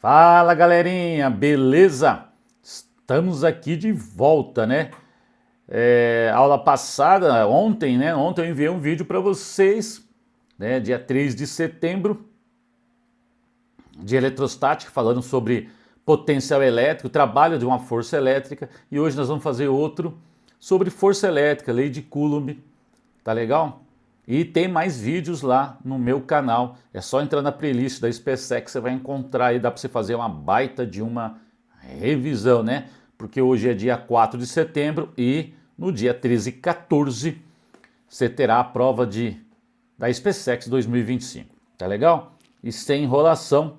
Fala galerinha, beleza? Estamos aqui de volta, né? Aula passada, ontem, né? Ontem eu enviei um vídeo para vocês, né? Dia 3 de setembro, de eletrostática, falando sobre potencial elétrico, trabalho de uma força elétrica. E hoje nós vamos fazer outro sobre força elétrica, lei de Coulomb, tá legal? E tem mais vídeos lá no meu canal. É só entrar na playlist da SpaceX que você vai encontrar aí, dá para você fazer uma baita de uma revisão, né? Porque hoje é dia 4 de setembro e no dia 13 e 14 você terá a prova da SpaceX 2025. Tá legal? E sem enrolação,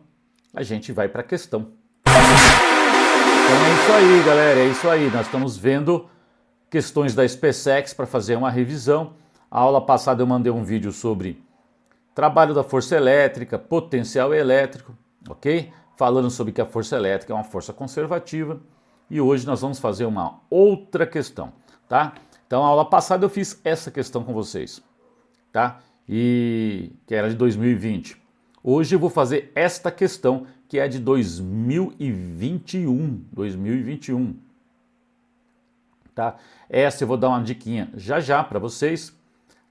a gente vai para a questão. Então é isso aí, galera, é isso aí. Nós estamos vendo questões da SpaceX para fazer uma revisão. A aula passada eu mandei um vídeo sobre trabalho da força elétrica, potencial elétrico, ok? Falando sobre que a força elétrica é uma força conservativa. E hoje nós vamos fazer uma outra questão, tá? Então, a aula passada eu fiz essa questão com vocês, tá? E que era de 2020. Hoje eu vou fazer esta questão que é de 2021, tá? Essa eu vou dar uma diquinha já para vocês,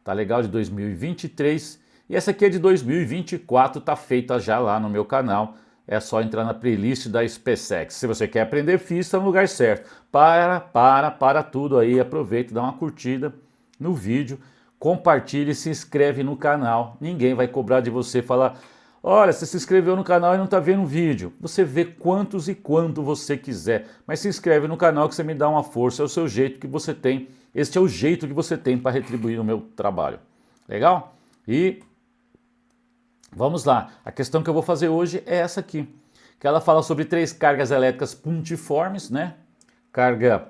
tá legal? De 2023. E essa aqui é de 2024, tá feita já lá no meu canal. É só entrar na playlist da SpaceX. Se você quer aprender física, está no lugar certo. Para tudo aí, aproveita, dá uma curtida no vídeo, compartilhe e se inscreve no canal. Ninguém vai cobrar de você falar, olha, você se inscreveu no canal e não está vendo o vídeo. Você vê quantos e quanto você quiser, mas se inscreve no canal que você me dá uma força, é o seu jeito que você tem. Este é o jeito que você tem para retribuir o meu trabalho. Legal? E vamos lá, a questão que eu vou fazer hoje é essa aqui, que ela fala sobre três cargas elétricas pontiformes, né? Carga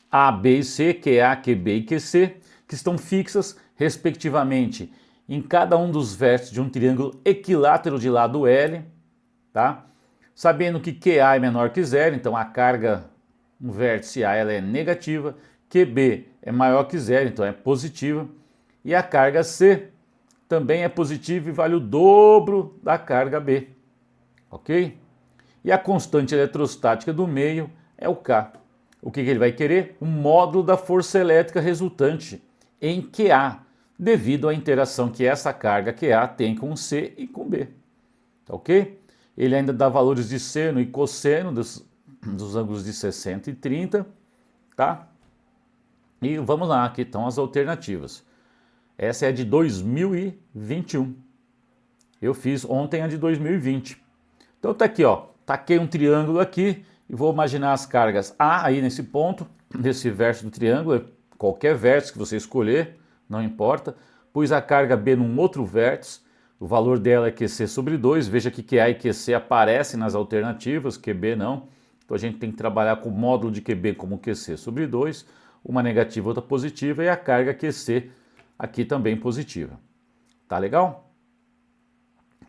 A, B e C, QA, QB e QC, que estão fixas, respectivamente, em cada um dos vértices de um triângulo equilátero de lado L, tá? Sabendo que QA é menor que zero, então a carga no vértice A ela é negativa, QB é maior que zero, então é positiva, e a carga C também é positivo e vale o dobro da carga B, ok? E a constante eletrostática do meio é o K. O que ele vai querer? O módulo da força elétrica resultante em QA, devido à interação que essa carga QA tem com C e com B, tá ok? Ele ainda dá valores de seno e cosseno dos ângulos de 60 e 30, tá? E vamos lá, aqui estão as alternativas. Essa é a de 2021. Eu fiz ontem a de 2020. Então tá aqui, ó. Taquei um triângulo aqui e vou imaginar as cargas A aí nesse ponto, nesse vértice do triângulo, qualquer vértice que você escolher, não importa. Pus a carga B num outro vértice, o valor dela é QC sobre 2. Veja que QA e QC aparecem nas alternativas, QB não. Então a gente tem que trabalhar com o módulo de QB como QC sobre 2, uma negativa, outra positiva, e a carga QC aqui também positiva. Tá legal?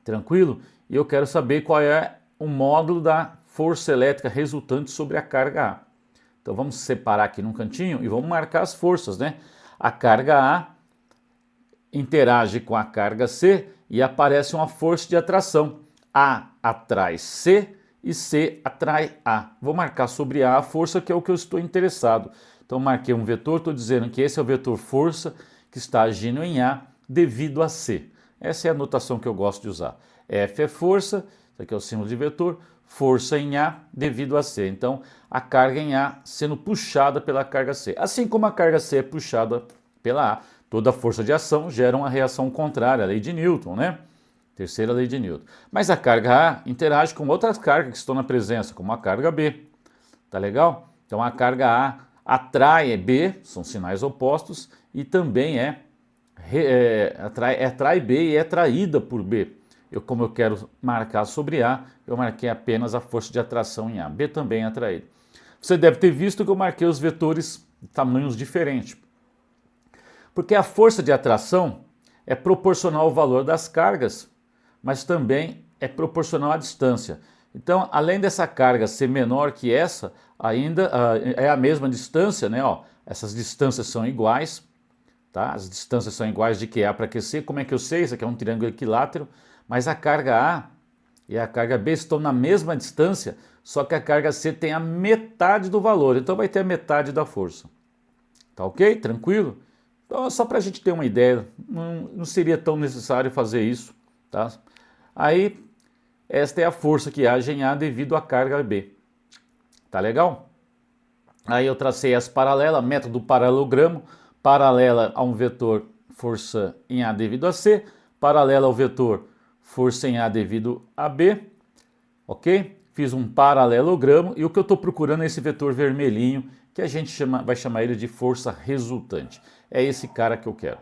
Tranquilo? E eu quero saber qual é o módulo da força elétrica resultante sobre a carga A. Então vamos separar aqui num cantinho e vamos marcar as forças, né? A carga A interage com a carga C e aparece uma força de atração. A atrai C e C atrai A. Vou marcar sobre A força, que é o que eu estou interessado. Então marquei um vetor, estou dizendo que esse é o vetor força que está agindo em A devido a C. Essa é a notação que eu gosto de usar. F é força, isso aqui é o símbolo de vetor, força em A devido a C. Então, a carga em A sendo puxada pela carga C. Assim como a carga C é puxada pela A, toda força de ação gera uma reação contrária, a lei de Newton, né? Terceira lei de Newton. Mas a carga A interage com outras cargas que estão na presença, como a carga B. Tá legal? Então, a carga A atrai B, são sinais opostos, e também atrai B e é atraída por B. Como eu quero marcar sobre A, eu marquei apenas a força de atração em A. B também é atraída. Você deve ter visto que eu marquei os vetores de tamanhos diferentes. Porque a força de atração é proporcional ao valor das cargas, mas também é proporcional à distância. Então, além dessa carga ser menor que essa, ainda é a mesma distância, né? Ó, essas distâncias são iguais, tá? As distâncias são iguais de QA para QC. Como é que eu sei? Isso aqui é um triângulo equilátero, mas a carga A e a carga B estão na mesma distância, só que a carga C tem a metade do valor, então vai ter a metade da força. Tá ok? Tranquilo? Então só para a gente ter uma ideia, não seria tão necessário fazer isso, tá? Aí, esta é a força que age em A devido à carga B. Tá legal? Aí eu tracei as paralelas, método paralelogramo, paralela a um vetor força em A devido a C, paralela ao vetor força em A devido a B, ok? Fiz um paralelogramo e o que eu estou procurando é esse vetor vermelhinho, que a gente vai chamar ele de força resultante. É esse cara que eu quero.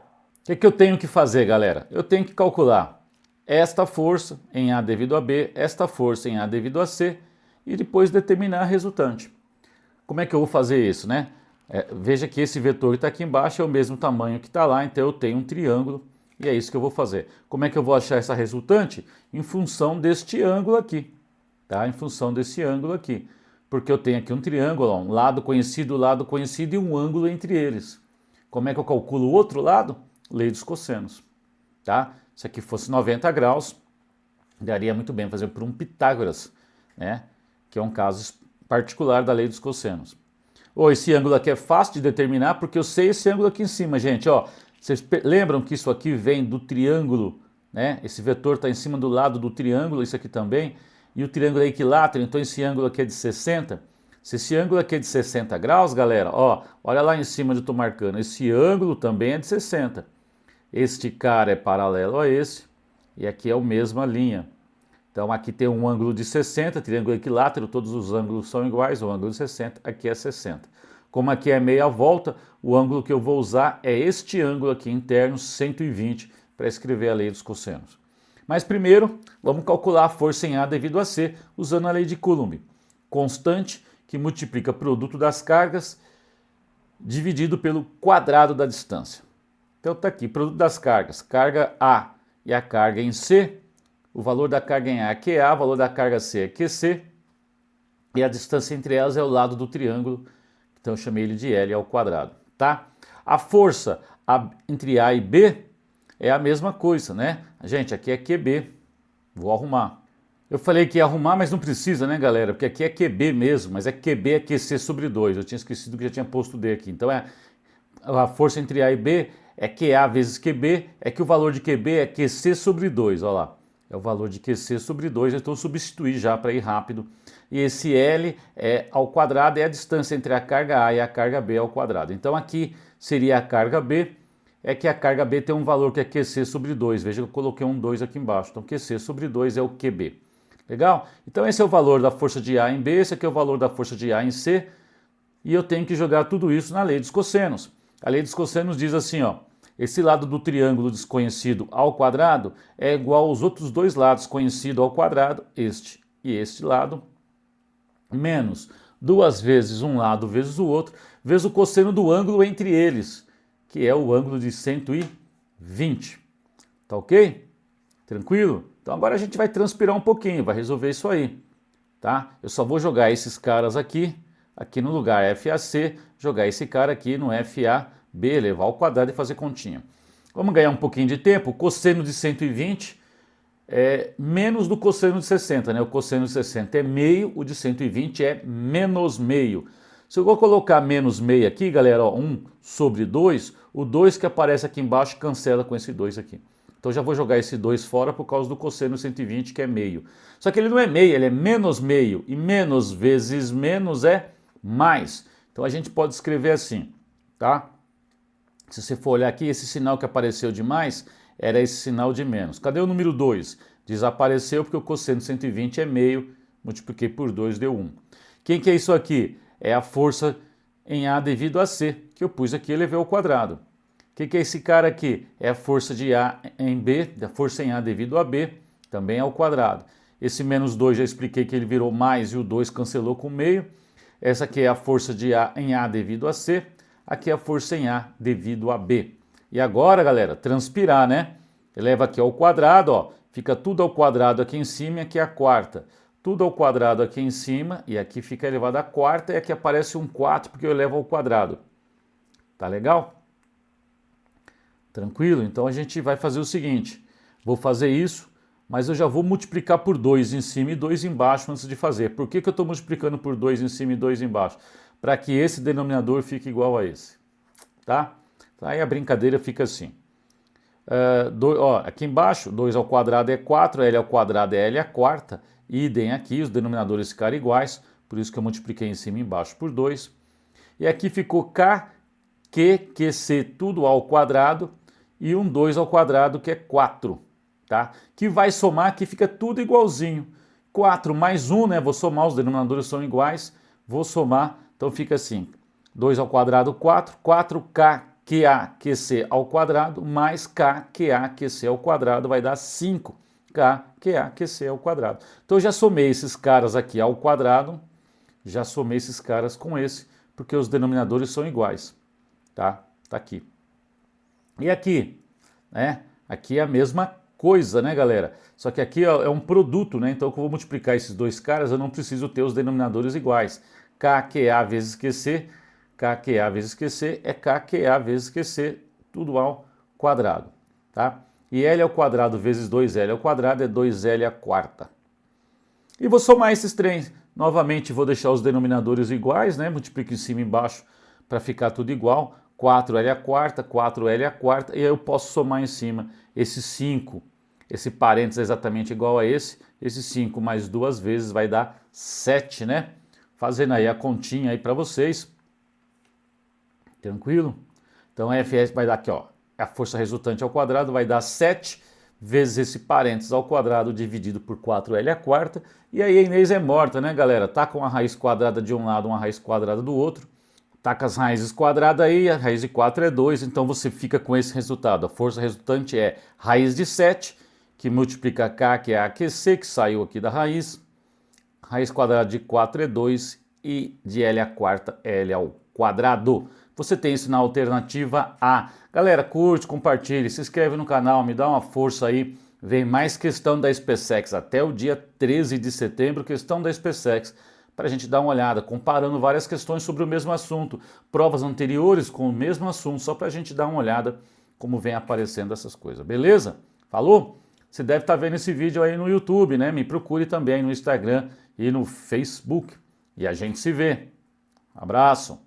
O que eu tenho que fazer, galera? Eu tenho que calcular esta força em A devido a B, esta força em A devido a C e depois determinar a resultante. Como é que eu vou fazer isso, né? Veja que esse vetor que está aqui embaixo é o mesmo tamanho que está lá, então eu tenho um triângulo e é isso que eu vou fazer. Como é que eu vou achar essa resultante? Em função deste ângulo aqui, tá? Em função desse ângulo aqui. Porque eu tenho aqui um triângulo, ó, um lado conhecido e um ângulo entre eles. Como é que eu calculo o outro lado? Lei dos cossenos, tá? Se aqui fosse 90 graus, daria muito bem fazer por um Pitágoras, né? Que é um caso particular da lei dos cossenos. Esse ângulo aqui é fácil de determinar porque eu sei esse ângulo aqui em cima, gente. Ó, vocês lembram que isso aqui vem do triângulo, né? Esse vetor está em cima do lado do triângulo, isso aqui também. E o triângulo é equilátero, então esse ângulo aqui é de 60. Se esse ângulo aqui é de 60 graus, galera, ó, olha lá em cima onde eu estou marcando. Esse ângulo também é de 60. Este cara é paralelo a esse e aqui é a mesma linha. Então aqui tem um ângulo de 60, triângulo equilátero, todos os ângulos são iguais, o ângulo de 60, aqui é 60. Como aqui é meia volta, o ângulo que eu vou usar é este ângulo aqui interno, 120, para escrever a lei dos cossenos. Mas primeiro, vamos calcular a força em A devido a C, usando a lei de Coulomb. Constante que multiplica produto das cargas dividido pelo quadrado da distância. Então está aqui, produto das cargas, carga A e a carga em C. O valor da carga em A é QA, o valor da carga C é QC, e a distância entre elas é o lado do triângulo, então eu chamei ele de L ao quadrado, tá? A força entre A e B é a mesma coisa, né? Gente, aqui é QB, vou arrumar. Eu falei que ia arrumar, mas não precisa, né, galera? Porque aqui é QB mesmo, mas é QB é QC sobre 2, eu tinha esquecido que já tinha posto D aqui. Então a força entre A e B é QA vezes QB, é que o valor de QB é QC sobre 2, olha lá. É o valor de QC sobre 2, então eu substituí já para ir rápido. E esse L é ao quadrado, é a distância entre a carga A e a carga B ao quadrado. Então aqui seria a carga B, é que a carga B tem um valor que é QC sobre 2. Veja que eu coloquei um 2 aqui embaixo. Então QC sobre 2 é o QB. Legal? Então esse é o valor da força de A em B, esse aqui é o valor da força de A em C. E eu tenho que jogar tudo isso na lei dos cossenos. A lei dos cossenos diz assim, ó. Esse lado do triângulo desconhecido ao quadrado é igual aos outros dois lados conhecidos ao quadrado, este e este lado, menos 2 vezes um lado vezes o outro, vezes o cosseno do ângulo entre eles, que é o ângulo de 120. Tá ok? Tranquilo? Então agora a gente vai transpirar um pouquinho, vai resolver isso aí, tá? Eu só vou jogar esses caras aqui no lugar FAC, jogar esse cara aqui no FAB, levar ao quadrado e fazer continha. Vamos ganhar um pouquinho de tempo. O cosseno de 120 é menos do cosseno de 60, né? O cosseno de 60 é meio, o de 120 é menos meio. Se eu vou colocar menos meio aqui, galera, ó, 1 sobre 2, o 2 que aparece aqui embaixo cancela com esse 2 aqui. Então já vou jogar esse 2 fora por causa do cosseno de 120, que é meio. Só que ele não é meio, ele é menos meio. E menos vezes menos é mais. Então a gente pode escrever assim, tá? Se você for olhar aqui, esse sinal que apareceu de mais era esse sinal de menos. Cadê o número 2? Desapareceu porque o cosseno de 120 é meio, multipliquei por 2, deu 1. Quem que é isso aqui? É a força em A devido a C, que eu pus aqui e elevei ao quadrado. O que é esse cara aqui? É a força de A em B, da força em A devido a B, também ao quadrado. Esse menos 2 já expliquei que ele virou mais e o 2 cancelou com meio. Essa aqui é a força de A em A devido a C. Aqui é a força em A devido a B. E agora, galera, transpirar, né? Eleva aqui ao quadrado, ó. Fica tudo ao quadrado aqui em cima e aqui a quarta. Tudo ao quadrado aqui em cima e aqui fica elevado a quarta e aqui aparece um 4 porque eu elevo ao quadrado. Tá legal? Tranquilo? Então a gente vai fazer o seguinte. Vou fazer isso, mas eu já vou multiplicar por 2 em cima e 2 embaixo antes de fazer. Por que eu estou multiplicando por 2 em cima e 2 embaixo? Para que esse denominador fique igual a esse, tá? Aí a brincadeira fica assim. Aqui embaixo, 2 ao quadrado é 4, L ao quadrado é L à quarta, idem aqui, os denominadores ficaram iguais, por isso que eu multipliquei em cima e embaixo por 2. E aqui ficou K, Q, QC tudo ao quadrado e um 2 ao quadrado que é 4, tá? Que vai somar, aqui fica tudo igualzinho. 4 mais 1, né? Vou somar, os denominadores são iguais, vou somar, então fica assim, 2 ao quadrado 4, 4K QA QC ao quadrado mais K QA QC ao quadrado vai dar 5K QA QC ao quadrado. Então eu já somei esses caras aqui ao quadrado, já somei esses caras com esse, porque os denominadores são iguais, tá? Tá aqui. E aqui, né? Aqui é a mesma coisa, né, galera? Só que aqui ó, é um produto, né? Então eu vou multiplicar esses dois caras, eu não preciso ter os denominadores iguais. KQA vezes QC, KQA vezes QC é KQA vezes QC, tudo ao quadrado, tá? E L ao quadrado vezes 2L ao quadrado é 2L à quarta. E vou somar esses três. Novamente vou deixar os denominadores iguais, né? Multiplico em cima e embaixo para ficar tudo igual. 4L à quarta, 4L à quarta, e aí eu posso somar em cima esse 5, esse parênteses é exatamente igual a esse 5 mais 2 vezes vai dar 7, né? Fazendo aí a continha aí para vocês. Tranquilo? Então Fs vai dar aqui, ó, a força resultante ao quadrado vai dar 7 vezes esse parênteses ao quadrado dividido por 4L à quarta. E aí a Inês é morta, né, galera? Tá com a raiz quadrada de um lado, uma raiz quadrada do outro. Tá com as raízes quadradas aí, a raiz de 4 é 2, então você fica com esse resultado. A força resultante é raiz de 7, que multiplica K, que é a QC, que saiu aqui da raiz. Raiz quadrada de 4 é 2 e de L à quarta é L ao quadrado. Você tem isso na alternativa A. Galera, curte, compartilhe, se inscreve no canal, me dá uma força aí. Vem mais questão da SpaceX até o dia 13 de setembro, questão da SpaceX, para a gente dar uma olhada, comparando várias questões sobre o mesmo assunto, provas anteriores com o mesmo assunto, só para a gente dar uma olhada como vem aparecendo essas coisas, beleza? Falou? Você deve estar vendo esse vídeo aí no YouTube, né? Me procure também no Instagram e no Facebook. E a gente se vê. Abraço!